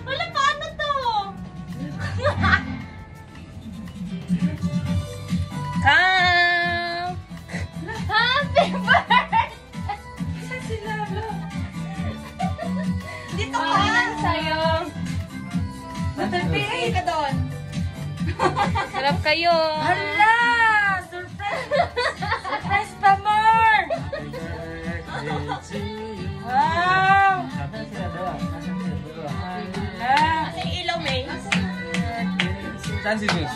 Wala, paano to? Come! Happy birthday! Saan si Lolo? Dito ka! Sa'yo! Matagpili ka doon! Sarap kayo! Hala! Surprise! Surprise pa more! Wow! Kasi ilaw, May. Saan si Sus?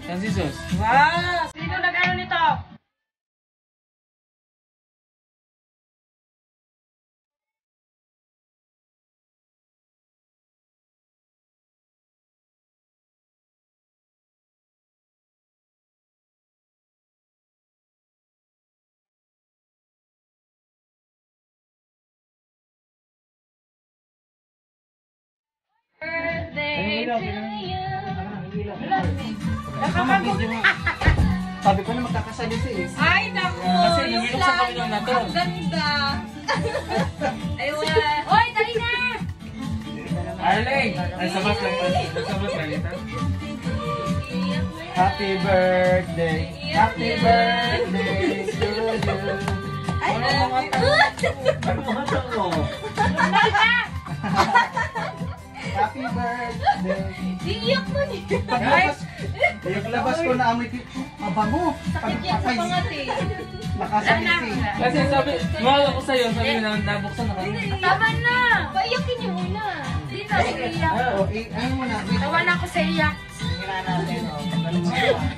Saan si Sus? Wow! Sino nag-ano nito? Birthday to you. Sabi ko na magkakasali si Is. Ay, naku! Kasi Yung niluksan kami ng nato. Ang ganda! Ayun! Hoy, dali na! Arling! Ay, sabas lang pa. Sabas lang ito. Happy birthday! Happy birthday to you! Ano mga tango? Happy birthday! Iiyak mo niya. Paglabas ko na amoy ko, mabango! Sakit yan sa pangat eh. Nakasalisi! Kasi sabi, mahal ako sa'yo. Sabi mo na nabuksan na kami. Tama na! Paiyakin niyo muna. Hindi na ako iyak. Ano mo na? Tawa na ako sa iyak. Hira natin, ano mo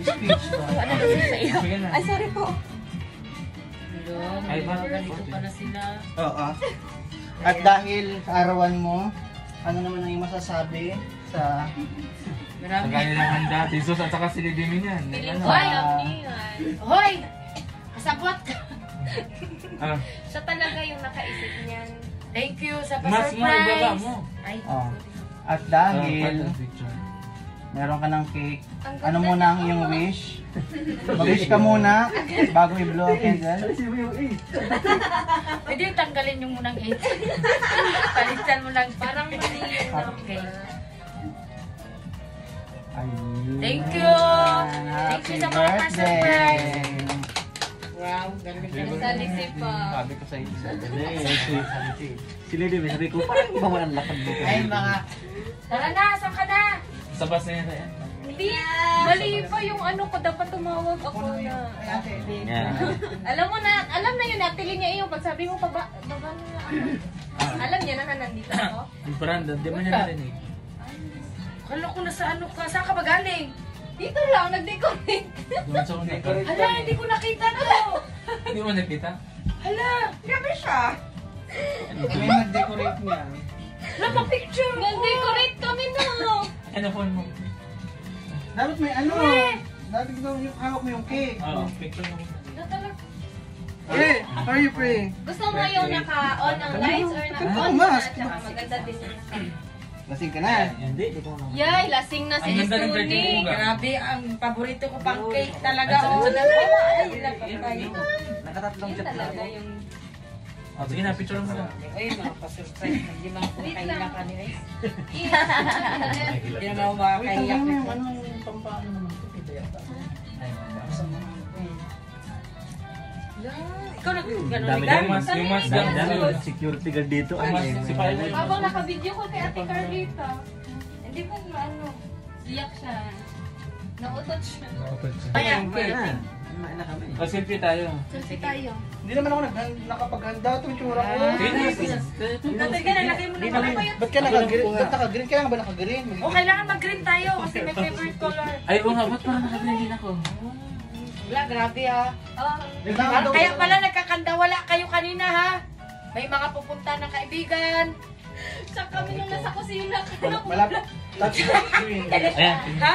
speech ba? Ano ba sa iyo? Sige na. Ay, sorry po. Ay, parang Ganito pala sila. Oo. At dahil sa arawan mo, ano naman ang iyong masasabi sa... Ang Marami. ganyan ng handa. Si Sus at saka si Lidimi niyan. Ano? Hoy! Hoy! Kasabot ka! Ah, Siya talaga yung nakaisip niyan. Thank you sa mas mo, ibaba pa-surprise. mo. Ay, Oh. At Ah, dahil picture. meron ka ng cake, Ang ano ganda muna ang niya. iyong wish? Mag-wish ka muna bago i-blow ang candle. pwede yung tanggalin yung munang 8. Palitan mo lang. Parang mali yung okay. Ayun. Thank you! Thank Happy you sa mga birthday! Wow, ganda. Salisi pa. Sabi ko sa iyo. Si Lidimi, sabi ko, parang iba mo ang lakad mo. Ay, mga... Tara na! Saan ka na? Sabas na yan. Hindi. Mali pa yung ano ko. Dapat tumawag ako na. Alam mo na, alam na yun. Natili niya yung pag sabi mo baba na ako. Alam niya na nandito ako. Yung Brandon, di mo niya narinig. Kala ko na sa ano ka. Saan ka ba galing? Dito lang, nag-decorate. Doon sa unahan. Hala, hindi ko nakita to. Hindi mo nakita? Hala, grabe siya. May nag-decorate niya. Napa-picture ko. Nag-decorate kami na. Ano phone mo? Dapat may ano. Dapat daw yung hawak mo yung cake. Oo, picture mo. Pre, how are you, pre? Gusto mo yung naka-on ang lights or naka-on na at saka maganda din yung Lasing ka na. Hindi, di ko naman. Yay, lasing na si Ang ganda ng birthday Suni. mo, ga. Grabe, ang paborito ko pang cake talaga. Ay, Oh, saan- ay, napatay. Nakatatlong Yun chat talaga lang. yung... Oh, sige na, picture mo na. Ay, mga pa-surprise. Hindi mga ako Wait makahiya lang. kanila. Iya. Hindi naman ako Wait, makakahiya. ano yung ano yung pampaano naman ito? Ito yata. Ikaw nag-gano'n Dami ligan? yung mas dami. Security guard dito. Si Pilot. Habang naka-video ko kay Ate Carlita, hindi ko ano, iyak siya. Nautot siya. Kaya, Kumain na kami. O, selfie tayo. Selfie tayo. Hindi naman ako nakapaghanda. Ito yung tsura ko. Sige na, Tatay ka na, laki mo na naman. Ba't ka naka-green? Ba't naka-green? Kailangan ba naka-green? O, kailangan mag-green tayo kasi may favorite color. Ay, oo nga, ba't parang nakagreen din ako? Wala, grabe ha. Oh, Kaya pala nagkakanda, wala kayo kanina ha. May mga pupunta ng kaibigan. tsaka kami nung nasa kusina. Malapit. Touch screen. Ayan. Ha?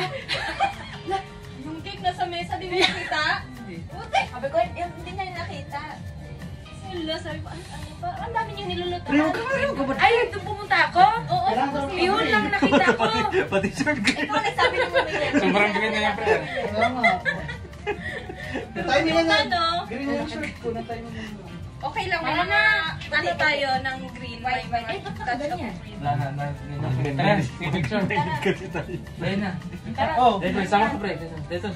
Yung cake na sa mesa, di mo nakita? Puti! Sabi ko, hindi niya nakita. Sila, sabi ko, ano ba? Ang dami niyang niluluto. Ay, doon pumunta ako? Oo, sa kusina. Yun lang nakita ko. Pati shirt green. Ikaw nagsabi ng mga yan. Sobrang green na yan, pre. Tama. Tayo nila na. Ano? Green yung shirt ko na tayo nila. Okay lang, may mga, ano tayo ng green, may mga touch of green. Wala na. Tara, picture. Ayun na. Oh. Dito, sama ko, pre. Dito.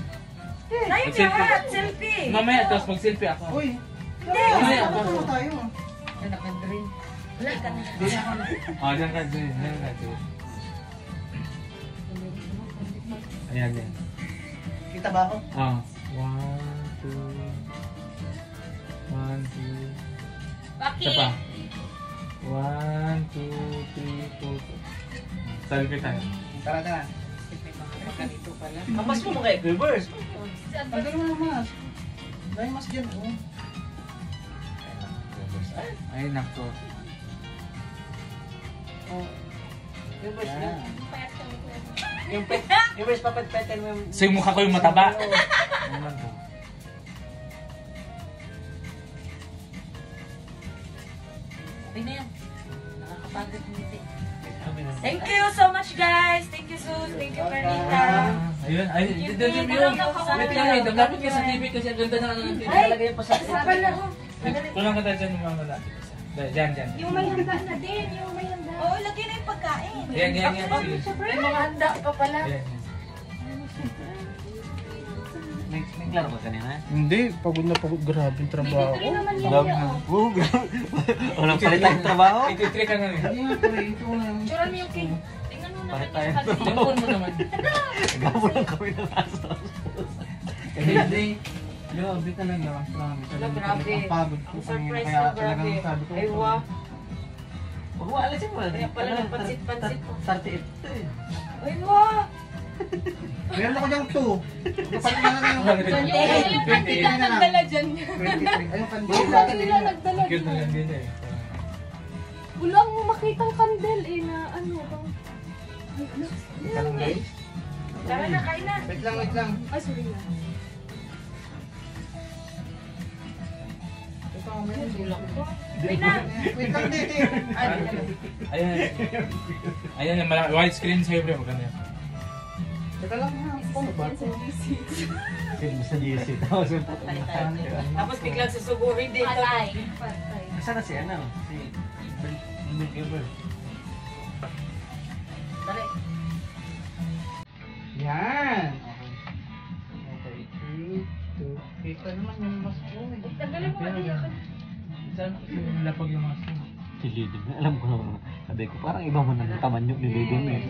Tayo lahat, selfie. Mamaya, tapos mag-selfie ako. Uy. Hindi. Mamaya, Ano ako. tayo? Naka-green. Wala ka na. Oh, diyan ka, diyan ka. Ayan, yan. Kita ba ako? Ah. 1, 2. 1, 2. Baki! Isa pa. 1, 2, 3, 4. Selfie tayo. Tara. Ganito pala. Kamas mo mga reverse. Tagal mo naman. Dahil mas dyan. Oh. Ay, nako. Oh. Reverse Yan. yan. Yung reverse papet-peten mo yung... So, yung mukha ko yung mataba. Naman po. Okay na yan. Nakakapagod ngiti. Thank you so much, guys. Thank you, Sus. Thank you, Carnita. Ayun, ayun. Dito yun. Wait lang, wait. Lapit ka sa TV kasi ang ganda na ng TV. Talaga yung pasal. Sabi na ako. Kulang ka tayo dyan yung mga lapit. Dyan. Yung may handa na din, yung may handa. Oo, lagyan na yung pagkain. Yan. Sige. May mga handa pa pala. Yan. Naglaro ka kanina? Hindi, pagod na pagod. Grabe yung trabaho. May naman yan. Grabe na. Walang salita yung trabaho. 83 ka na rin. Hindi nga pre, ito na yung... Turan mo yung cake. Tingnan mo naman Bakit tayo? yung kasi. Yung phone mo naman. Gabon lang kami ng aso. Hindi. Grabe talaga. Promise. Wala, grabe. Ang pagod ko Ang kanina. surprise Kaya na talagang grabe. sabi ko. Ay, wow. Huwag mo alisin mo. Kaya pala nagpansit-pansit ko. 38 eh. Ay, wow. Meron ako diyang 2. Kapalit na lang yung... Yung kandila nagdala dyan. 23. Ay, yung Yung kandila. kandila nagdala Cute na dyan. lang din eh. Ulang mo makitang kandel eh na ano bang... Ika lang guys. Tara na, kain na. Wait lang. Ay, sorry na. Ito ang may tulak ko. Kain na. Wait lang, dito. Ayan. Ayan yung widescreen sa'yo, bro. Maganda yan. Teka lang ha. Paano ba ito? Film sa GC. Tapos yung Tapos biglang susugurin dito. Patay. Saan na si ano? Si Bill Giver. Tara. Yan. Okay. 3, 2. Kita naman yung mas ko. Tanggalin mo kandila ka. Saan ko yung lapag yung mask mo? Si Lidon. Alam ko naman. Sabi ko, parang iba mo ng tamanyok ni Lidon eh.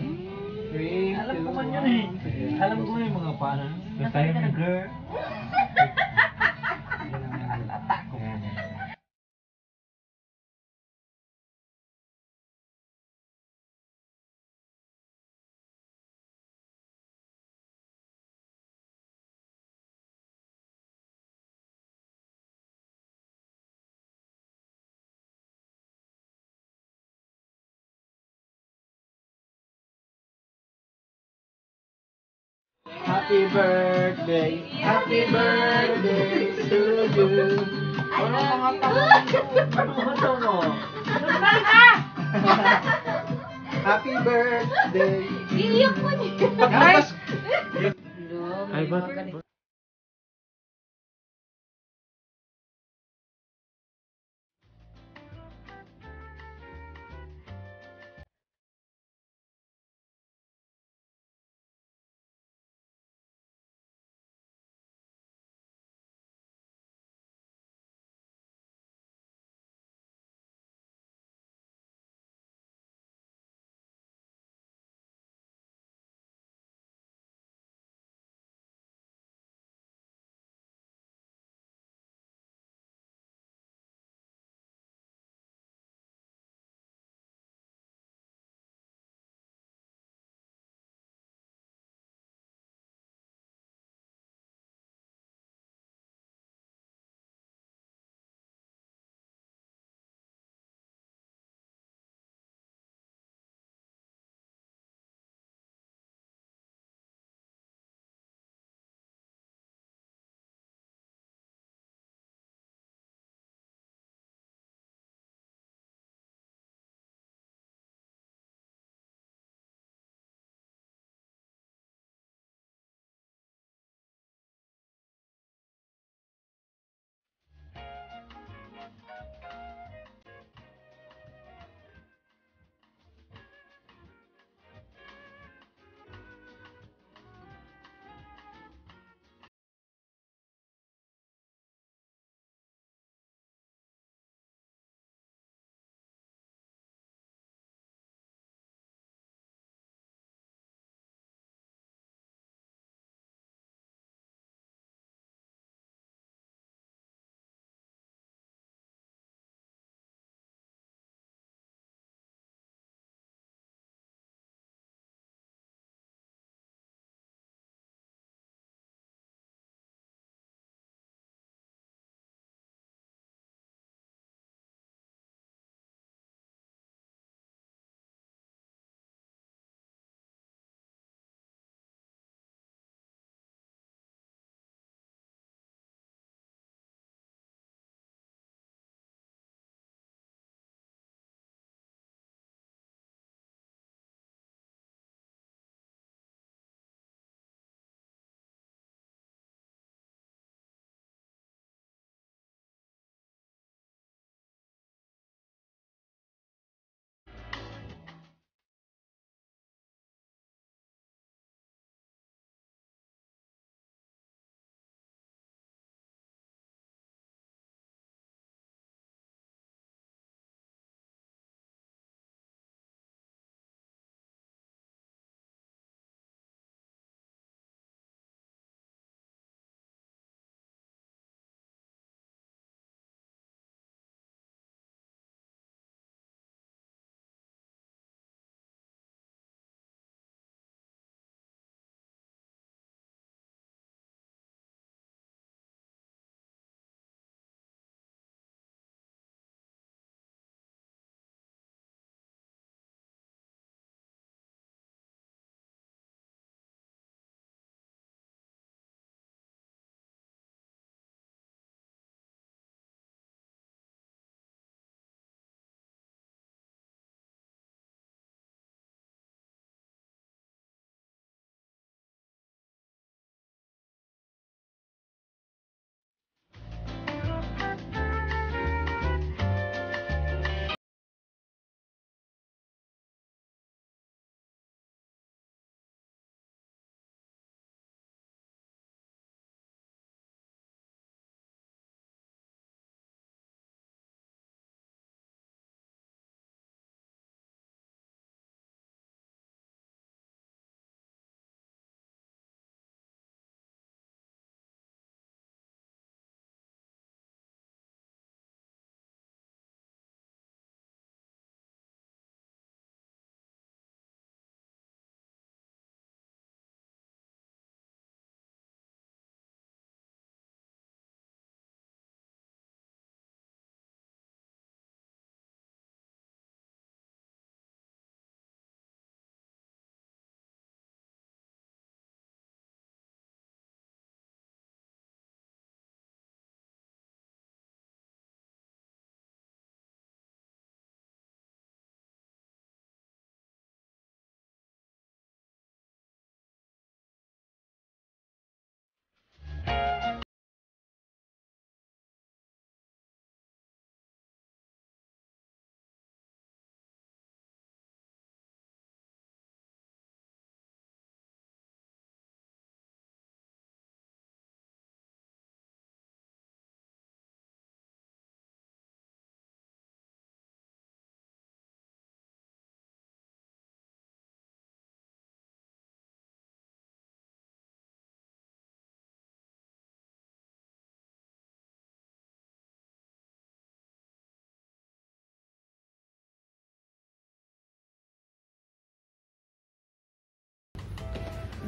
3, Alam ko man yun eh. Alam ko yung mga paano. Basta yun eh. Girl. Happy birthday to you. Ano mo? Happy birthday. Iiyak mo niya. Pagkakas Ay, ba't?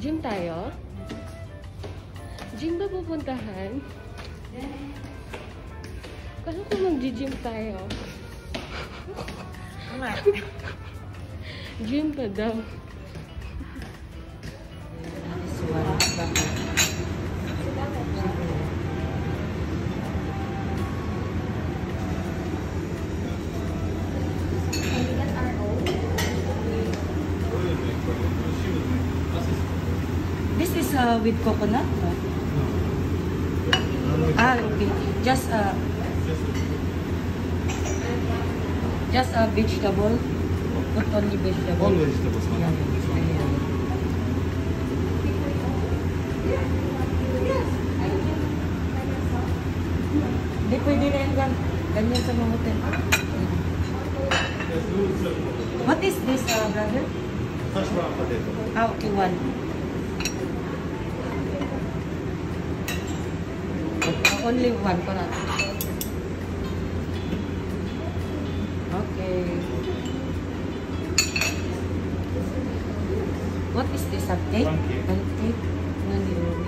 Gym tayo? Gym ba pupuntahan? Kala ko mag-gym tayo. Gym pa daw. This is with coconut? No? Ah, okay. Just a vegetable. Not only vegetable. All vegetables. Yeah. Hindi pwede na yan ganyan sa mga hotel. What is this, brother? Hash brown potato. Ah, okay, one. Only one para. Okay. What is this? A cake? One cake. One cake? One euro.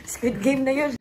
Squid Game na yun.